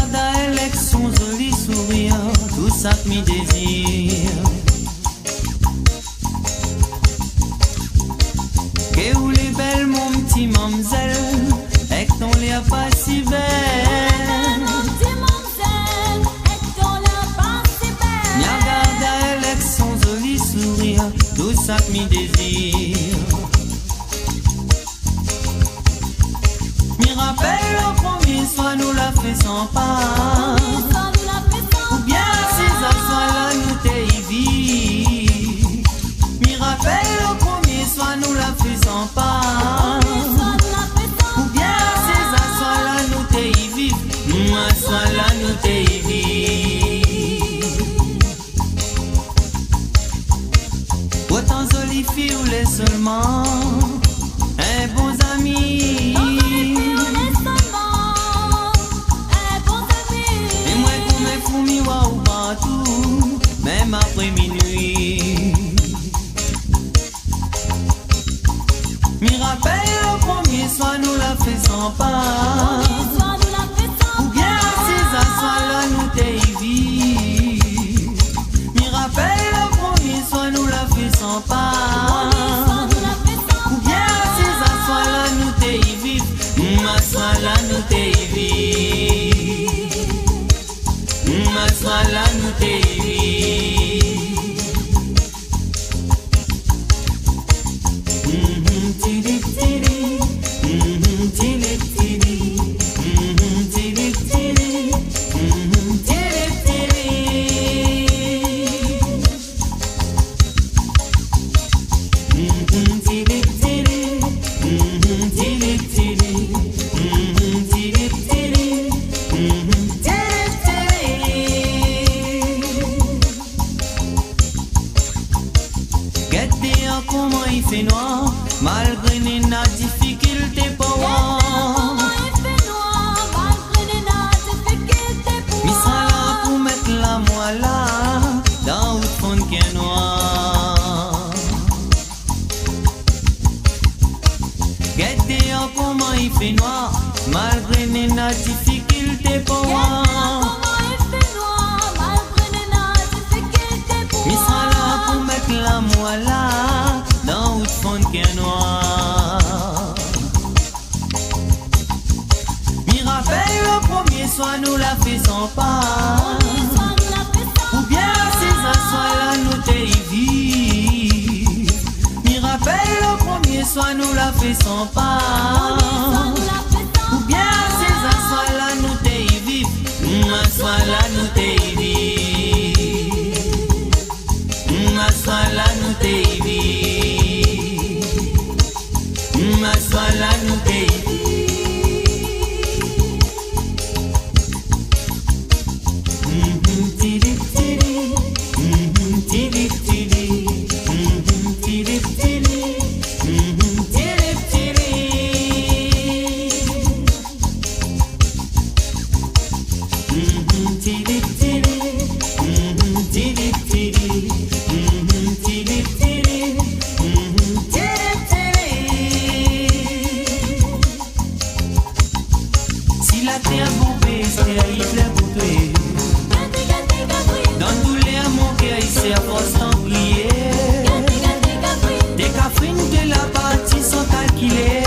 regarde à elle avec son joli sourire, tout ça que me désire. Que où les belles mon petit mamzelle, et ton l'air pas si belle. Mon petit mamzelle, et ton l'air pas si belle. Me regarde à elle avec son joli sourire, tout ça que me désire. Me rappelle le premier soir nous la fait sans pas. Ou bien ces soir là nous t'es vie. Me rappelle le premier soir nous la fait sans pas. Ou bien ces soir là nous t'es vie. Ma soir là nous t'es vie. Autant jolie fille ou les seulement un bon ami. Même après minuit, me rappelle le premier soir nous la fait sans pas. Ou bien ces soirs là nous t'es vie. Me rappelle le premier soir nous la fait sans pas. Ou bien ces soirs là nous t'es vie. Ma soir là nous t'es vie. Ma soir là nous t'es vie. Comment il fait noir, malgré les difficultés pour moi. Mi sera là pour mettre la moelle dans le fond qui est noir. Regardez comment il fait noir, malgré les difficultés pour moi. Mi sera là pour mettre la moelle dans le fond qui est noir. Me rappelle le premier soir nous la fait sans pas. Ou bien ces soirs là nous t'es vie. Me rappelle le premier soir nous la fait sans pas. Ou bien ces soirs là nous t'es vie. Ma soir là nous t'es vie. Ma soir là nous t'es vie. Ma soir là nous t'es vie. Si la terre bombée, c'est il plaît pour toi. Dans tous les amours qu'il s'est force en prier. Des cafrines de la partie sont calculées.